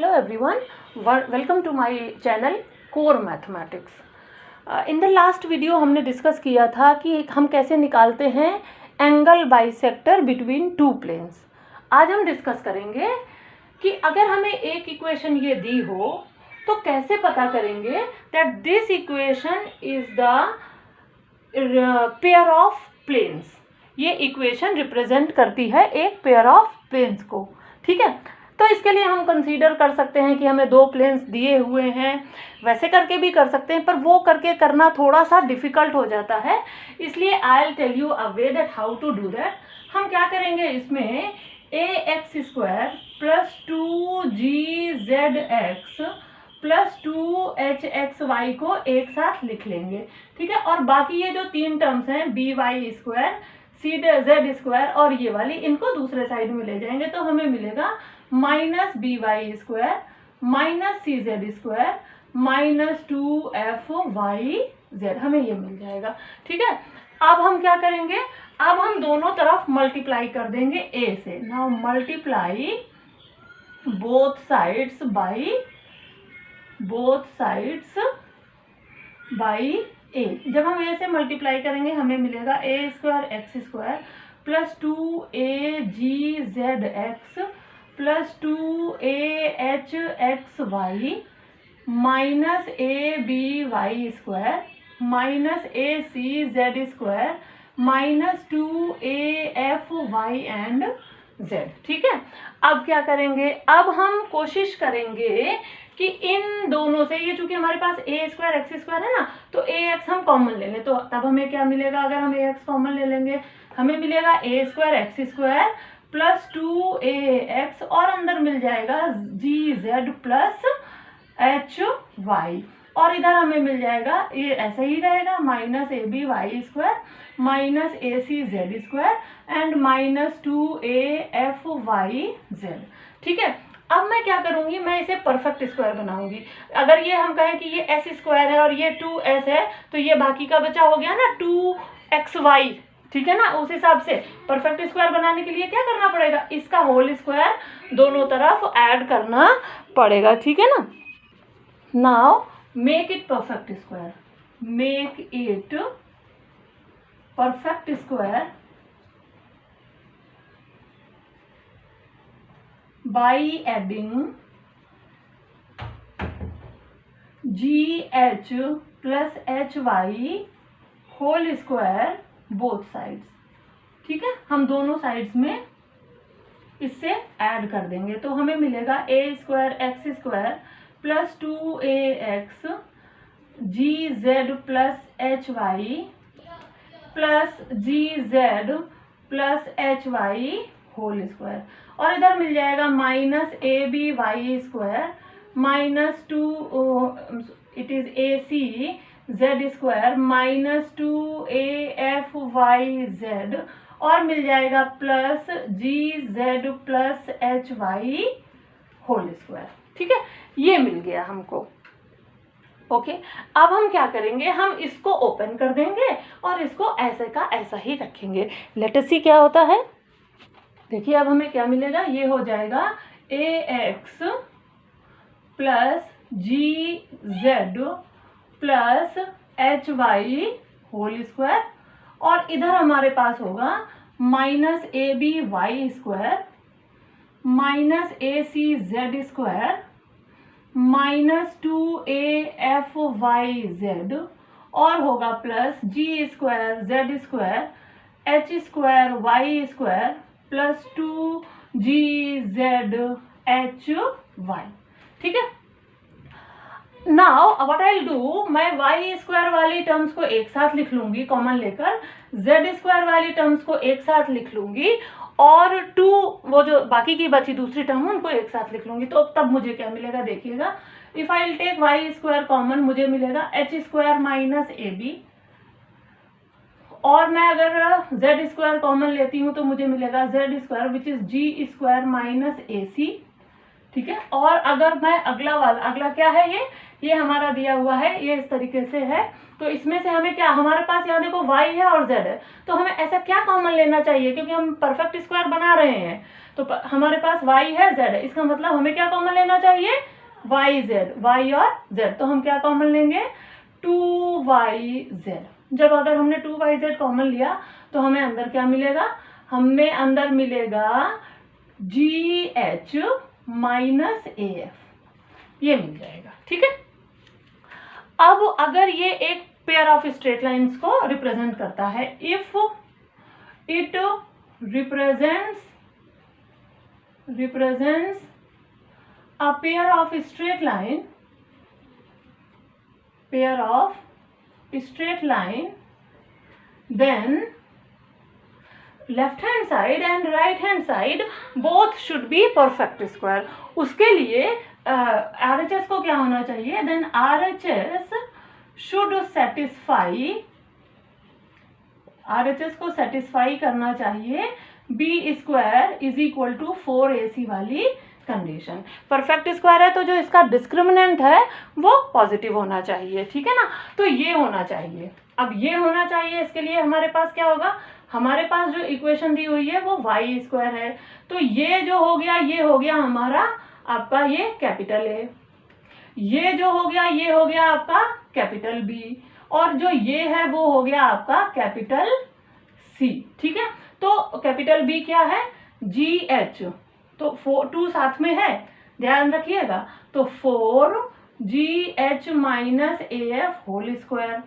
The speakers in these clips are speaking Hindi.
Hello everyone, welcome to my channel Core Mathematics. In the last video हमने डिस्कस किया था कि हम कैसे निकालते हैं angle bisector between two planes. आज हम डिस्कस करेंगे कि अगर हमें एक इक्वेशन ये दी हो तो कैसे पता करेंगे that this equation is the pair of planes. ये इक्वेशन रिप्रेजेंट करती है एक पेयर ऑफ प्लेन्स को. ठीक है, तो इसके लिए हम कंसीडर कर सकते हैं कि हमें दो प्लेन्स दिए हुए हैं. वैसे करके भी कर सकते हैं, पर वो करके करना थोड़ा सा डिफ़िकल्ट हो जाता है. इसलिए I will tell you a way that how to do that. हम क्या करेंगे, इसमें ax² plus 2gzx plus 2hxy को एक साथ लिख लेंगे. ठीक है, और बाकी ये जो तीन टर्म्स हैं by², cz² और ये वाली, इनको दूसरे साइड में ले जाएंगे तो हमें मिलेगा -by² minus cz² minus 2fyz. हमें ये मिल जाएगा. ठीक है, अब हम क्या करेंगे, अब हम दोनों तरफ मल्टीप्लाई कर देंगे a से. Now multiply both sides by a. जब हम a से मल्टीप्लाई करेंगे हमें मिलेगा a² x² plus 2agzx plus 2ahxy minus aby² minus acz² minus 2afy and z. ठीक है, अब क्या करेंगे, अब हम कोशिश करेंगे कि इन दोनों से, ये चूंकि हमारे पास a² x² है ना, तो ax हम कॉमन ले लें. तो तब हमें क्या मिलेगा, अगर हम ax कॉमन ले लेंगे हमें मिलेगा a² x² प्लस 2ax और अंदर मिल जाएगा gz प्लस hy और इधर हमें मिल जाएगा, ये ऐसा ही रहेगा, minus aby² minus acz² and minus 2afyz. ठीक है, अब मैं क्या करूंगी, मैं इसे परफेक्ट स्क्वायर बनाऊंगी. अगर ये हम कहें कि ये s² है और ये 2s है तो ये बाकी का बचा हो गया ना 2xy. ठीक है ना, उस हिसाब से परफेक्ट स्क्वायर बनाने के लिए क्या करना पड़ेगा, इसका होल स्क्वायर दोनों तरफ ऐड करना पड़ेगा. ठीक है ना. Now make it perfect square. Make it perfect square by adding gh plus hy whole square both sides. ठीक है, हम दोनों साइड्स में इससे ऐड कर देंगे तो हमें मिलेगा a² x² plus 2ax gz plus hy plus gz plus hy whole square और इधर मिल जाएगा minus aby² minus 2 it is acz² minus 2afyz और मिल जाएगा plus gz plus hy whole square. ठीक है, ये मिल गया हमको. ओके, अब हम क्या करेंगे, हम इसको ओपन कर देंगे और इसको ऐसे का ऐसा ही रखेंगे. लेट अस सी क्या होता है. देखिए अब हमें क्या मिलेगा, ये हो जाएगा ax plus gz plus hy whole square और इधर हमारे पास होगा minus aby² minus acz² minus 2afyz और होगा plus g² z² h² y² plus 2gzhy. ठीक है, now what I will do, मैं y² वाली टर्म्स को एक साथ लिख लूंगी कॉमन लेकर, z² वाली टर्म्स को एक साथ लिख लूंगी और 2 वो जो बाकी की बची दूसरी टर्म उनको एक साथ लिख लूंगी. तो तब मुझे क्या मिलेगा, देखिएगा, if I will take y² common मुझे मिलेगा h² माइनस ab और मैं अगर z² कॉमन लेती हूँ तो मुझे मिलेगा z² which is g² minus ac ठीक है। और अगर मैं अगला क्या है, ये हमारा दिया हुआ है, ये इस तरीके से है, तो इसमें से हमें क्या, हमारे पास यहाँ देखो y है और z है, तो हमें ऐसा क्या कॉमन लेना चाहिए, क्योंकि हम परफेक्ट स्क्वायर बना रहे हैं, तो हमारे पास y है z है, इसका मतलब हमें क्या कॉमन लेना चाहिए, y और z। तो हम क्या कॉमन लेंगे, 2yz। जब अगर हमने 2yz कॉमन लिया तो हमें अंदर क्या मिलेगा, हमें अंदर मिलेगा gh माइनस af, ये मिल जाएगा। ठीक है। अब अगर ये एक पेयर ऑफ स्ट्रेट लाइंस को रिप्रेजेंट करता है, if it represents a pair of straight line, then left hand side and right hand side both should be perfect square. उसके लिए RHS को क्या होना चाहिए, देन RHS शुड सेटिस्फाई करना चाहिए B square is equal to 4AC वाली कंडीशन। परफेक्ट स्क्वायर है तो जो इसका डिस्क्रिमिनेंट है वो पॉजिटिव होना चाहिए। ठीक है ना, तो ये होना चाहिए। अब ये होना चाहिए, इसके लिए हमारे पास क्या होगा, हमारे पास जो इक्वेशन दी हुई है वो y स्क्वायर है, तो ये जो हो गया, ये हो गया हमारा आपका ये कैपिटल A, ये जो हो गया ये हो गया आपका कैपिटल B, और जो ये है वो हो गया आपका कैपिटल C। ठीक है, तो कैपिटल B क्या है, GH, तो 2 साथ में है, ध्यान रखिएगा, तो 4GH minus AF whole square,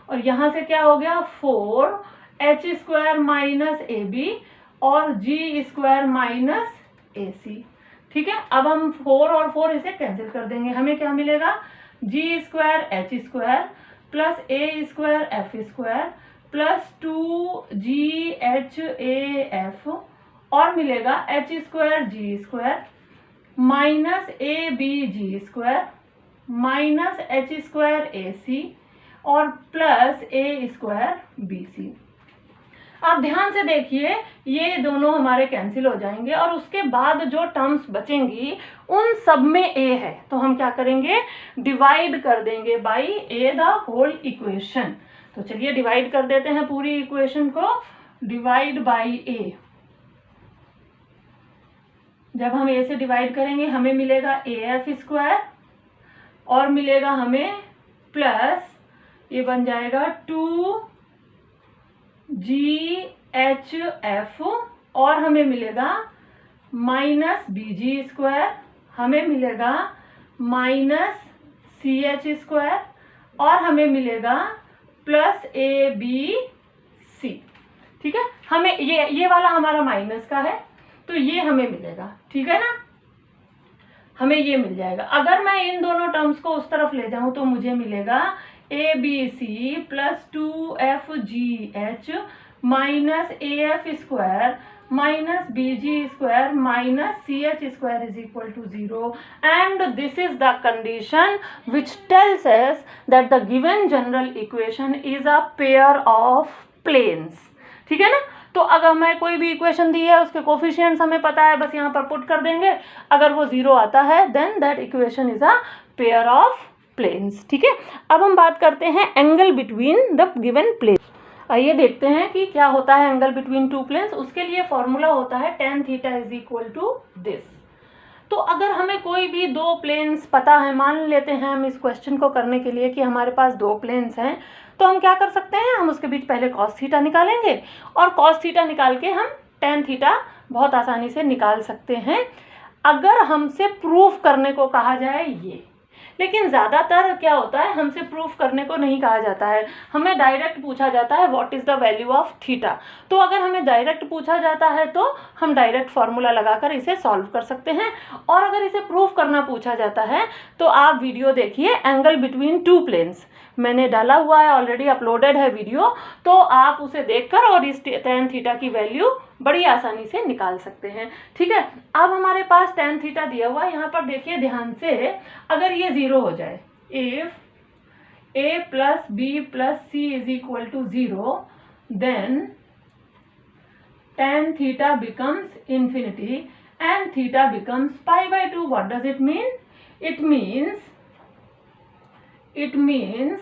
और यहां से क्या हो गया 4H स्क्वायर माइनस AB और G स्क्वायर माइनस AC। ठीक है, अब हम 4 और 4 इसे कैंसिल कर देंगे, हमें क्या मिलेगा, G square H square plus A square F square plus 2GHAF और मिलेगा H square G square minus ABG square minus H square AC और प्लस A स्क्वायर BC। आप ध्यान से देखिए, ये दोनों हमारे कैंसिल हो जाएंगे और उसके बाद जो टर्म्स बचेंगी उन सब में A है, तो हम क्या करेंगे, डिवाइड कर देंगे by A the whole equation. तो चलिए डिवाइड कर देते हैं पूरी इक्वेशन को, डिवाइड बाई A। जब हम A से डिवाइड करेंगे हमें मिलेगा AF स्क्वायर और मिलेगा हमें प्लस, ये बन जाएगा 2GHF और हमें मिलेगा माइनस BG स्क्वायर, हमें मिलेगा माइनस CH स्क्वायर और हमें मिलेगा प्लस ABC। ठीक है, हमें ये वाला हमारा माइनस का है तो ये हमें मिलेगा। ठीक है ना, हमें ये मिल जाएगा। अगर मैं इन दोनों टर्म्स को उस तरफ ले जाऊं तो मुझे मिलेगा ABC plus 2FGH minus AF square minus BG square minus CH square is equal to 0 and this is the condition which tells us that the given general equation is a pair of planes. ठीक है ना, तो अगर मैं कोई भी इक्वेशन दी है उसके कोफिशिएंट्स हमें पता है, बस यहाँ पर पुट कर देंगे, अगर वो 0 आता है then that equation is a pair of planes. ठीक है, अब हम बात करते हैं angle between the given plane. आइए देखते हैं कि क्या होता है एंगल बिटवीन टू प्लेन्स। उसके लिए फॉर्मूला होता है tan theta is equal to this. तो अगर हमें कोई भी दो प्लेन्स पता है, मान लेते हैं हम इस क्वेश्चन को करने के लिए कि हमारे पास दो प्लेन्स हैं, तो हम क्या कर सकते हैं, हम उसके बीच पहले cos थीटा निकालेंगे और cos थीटा निकाल के हम tan थीटा बहुत आसानी से निकाल सकते हैं अगर हमसे प्रूफ करने को कहा जाए ये। लेकिन ज़्यादातर क्या होता है, हमसे प्रूफ करने को नहीं कहा जाता है, हमें डायरेक्ट पूछा जाता है what is the value of theta. तो अगर हमें डायरेक्ट पूछा जाता है तो हम डायरेक्ट फार्मूला लगाकर इसे सॉल्व कर सकते हैं, और अगर इसे प्रूफ करना पूछा जाता है तो आप वीडियो देखिए एंगल बिटवीन टू प्लेन्स, मैंने डाला हुआ है, ऑलरेडी अपलोडेड है वीडियो, तो आप उसे देखकर और इस tan थीटा की वैल्यू बड़ी आसानी से निकाल सकते हैं। ठीक है, अब हमारे पास tan थीटा दिया हुआ है, यहाँ पर देखिए ध्यान से, अगर ये 0 हो जाए, if a plus B plus C is equal to 0 then tan theta becomes infinity and theta becomes pi by 2. What does it mean? It means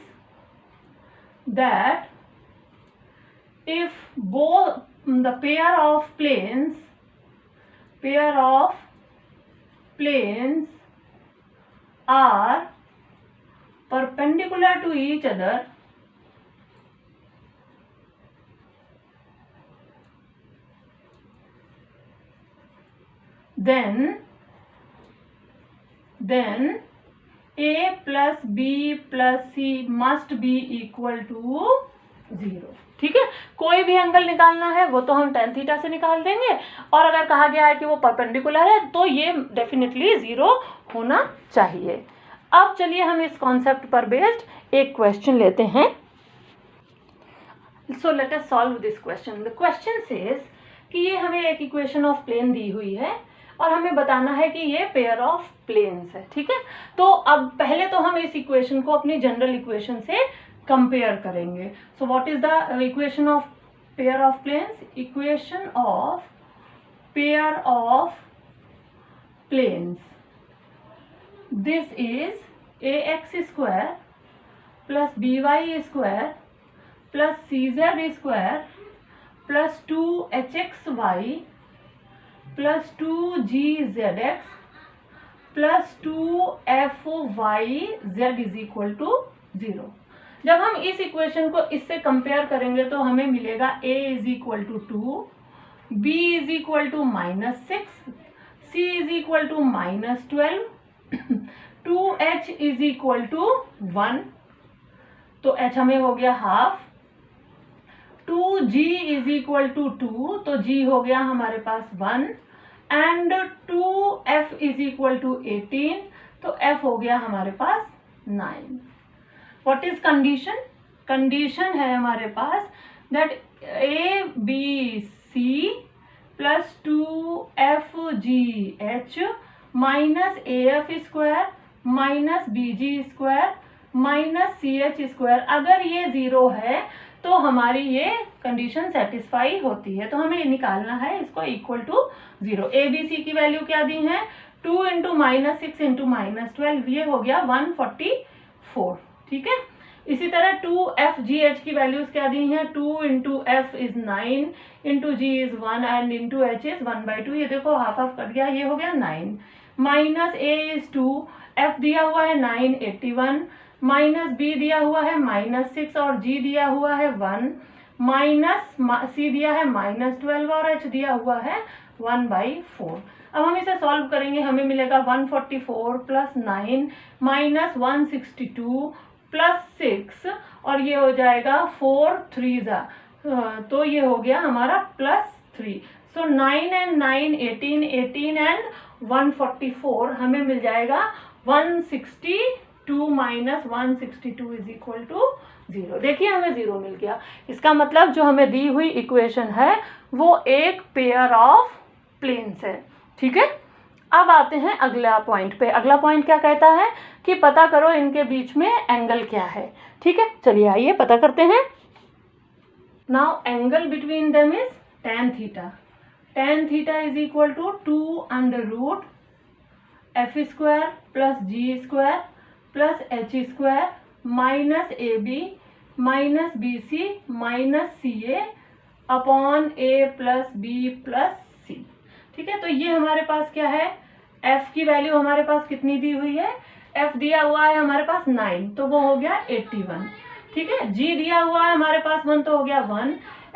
that if both the pair of planes are perpendicular to each other, then A plus B plus C must be equal to 0. ठीक है, कोई भी एंगल निकालना है वो तो हम tan थीटा से निकाल देंगे, और अगर कहा गया है कि वो परपेंडिकुलर है तो ये डेफिनेटली 0 होना चाहिए. अब चलिए हम इस कॉन्सेप्ट पर बेस्ड एक क्वेश्चन लेते हैं. So let us solve this question. The question says कि ये हमें एक इक्वेशन ऑफ प्लेन दी हुई है और हमें बताना है कि ये पेयर ऑफ प्लेन्स है. ठीक है, तो अब पहले तो हम इस इक्वेशन को अपनी जनरल इक्वेशन से कंपेयर करेंगे. So what is the equation of pair of planes? Equation of pair of planes, this is ax square plus by square plus cz square plus 2hxy plus 2gzx plus 2fyz is equal to 0. जब हम इस इक्वेशन को इससे कंपेयर करेंगे तो हमें मिलेगा a is equal to 2, b is equal to -6, c is equal to -12, 2h is equal to 1, तो h हमें हो गया half, 2g is equal to 2, तो g हो गया हमारे पास 1, and 2f is equal to 18, तो f हो गया हमारे पास 9. What is condition? कंडीशन है हमारे पास that a b c plus 2fgh minus af square minus bg square minus ch square, अगर ये 0 है तो हमारी ये कंडीशन सेटिस्फाई होती है. तो हमें निकालना है इसको equal to 0. A B C की वैल्यू क्या दी है? 2 इंटू -6 इंटू -12, ये हो गया 144. ठीक है, इसी तरह 2f-gh की वैल्यूज क्या दी हैं? 2 into F is 9, into G is 1 and into H is 1/2. ये देखो हाफ हाफ कट गया, ये हो गया 9. माइनस ए इज 2, एफ दिया हुआ है 9, 81, माइनस बी दिया हुआ है -6 और जी दिया हुआ है 1, माइनस सी दिया है -12 और एच दिया हुआ है 1/4. अब हम इसे सॉल्व करेंगे, हमें मिलेगा 144 प्लस 9 माइनस 162 प्लस 6 और ये हो जाएगा 4 3 जा, तो ये हो गया हमारा +3. सो 9 एंड 9 18, 18 एंड 144 हमें मिल जाएगा 162 माइनस 162 इज इक्वल टू 0. देखिए हमें 0 मिल गया. इसका मतलब जो हमें दी हुई इक्वेशन है वो एक पेयर ऑफ प्लेन्स है. ठीक है, अब आते हैं अगला पॉइंट पे. अगला पॉइंट क्या कहता है कि पता करो इनके बीच में एंगल क्या है. ठीक है, चलिए आइए पता करते हैं. Now angle between them is tan theta. tan theta is equal to 2 f square plus g square plus h square minus ab minus bc minus ca upon a plus b plus c. ठीक है, तो ये हमारे पास क्या है? f की वैल्यू हमारे पास कितनी दी हुई है? f दिया हुआ है हमारे पास 9, तो वो हो गया 81. ठीक है, g दिया हुआ है हमारे पास 1, तो हो गया 1,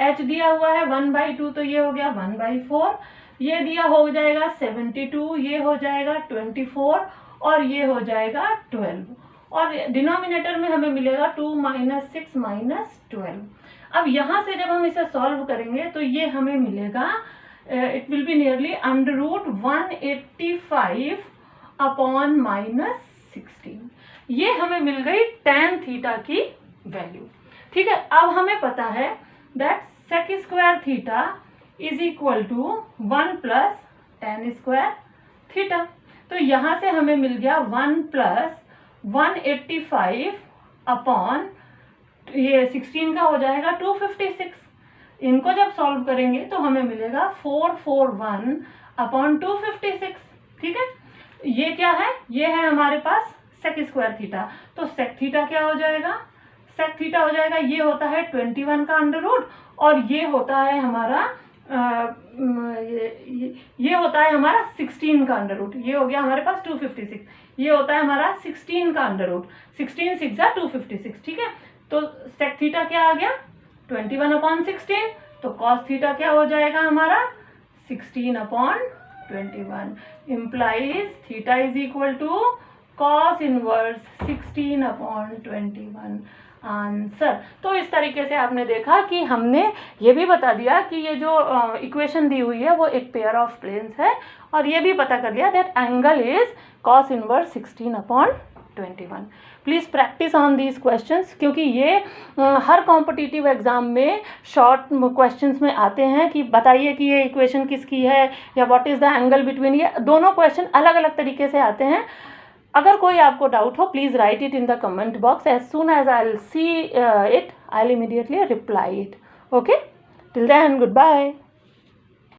h दिया हुआ है 1/2, तो ये हो गया 1/4, ये दिया हो जाएगा 72, ये हो जाएगा 24 और ये हो जाएगा 12, और डिनोमिनेटर में हमें मिलेगा 2 - 6 - 12. अब यहाँ से जब हम इसे सॉल्व करेंगे तो ये हमें मिलेगा, it will be nearly √185 upon -16. ये हमें मिल गई tan थीटा की वैल्यू. ठीक है, अब हमें पता है that sec square theta is equal to 1 plus tan square theta. तो यहाँ से हमें मिल गया 1 प्लस 185 अपॉन ये 16 का हो जाएगा 256. इनको जब सॉल्व करेंगे तो हमें मिलेगा 441 अपॉन 256, ठीक है। ये क्या है, ये है हमारे पास सेक स्क्वायर थीटा, तो सेक थीटा क्या हो जाएगा, सेक थीटा हो जाएगा, ये होता है 21 का अंडर रूट, और ये होता है हमारा ये होता है हमारा 16 का अंडर रूट, ये हो गया हमारे पास 256, ये होता है हमारा 16 का अंडर रूट, 16 6 256, ठीक है। तो सेक थीटा क्या आ गया 21/16, तो कॉस थीटा क्या हो जाएगा हमारा 16/21, implies theta is equal to cos inverse 16/21 answer. तो इस तरीके से आपने देखा कि हमने ये भी बता दिया कि ये जो इक्वेशन दी हुई है वो एक पेयर ऑफ प्लेन्स है, और ये भी पता कर लिया that angle is cos inverse 16/21। Please practice on these questions, क्योंकि ये हर कॉम्पिटिटिव एग्जाम में शॉर्ट क्वेश्चंस में आते हैं कि बताइए कि ये इक्वेशन किसकी है, या what is the angle between, ये दोनों क्वेश्चन अलग अलग तरीके से आते हैं। अगर कोई आपको डाउट हो, please write it in the comment box, as soon as I will see it I will immediately reply it. Okay, till then good bye.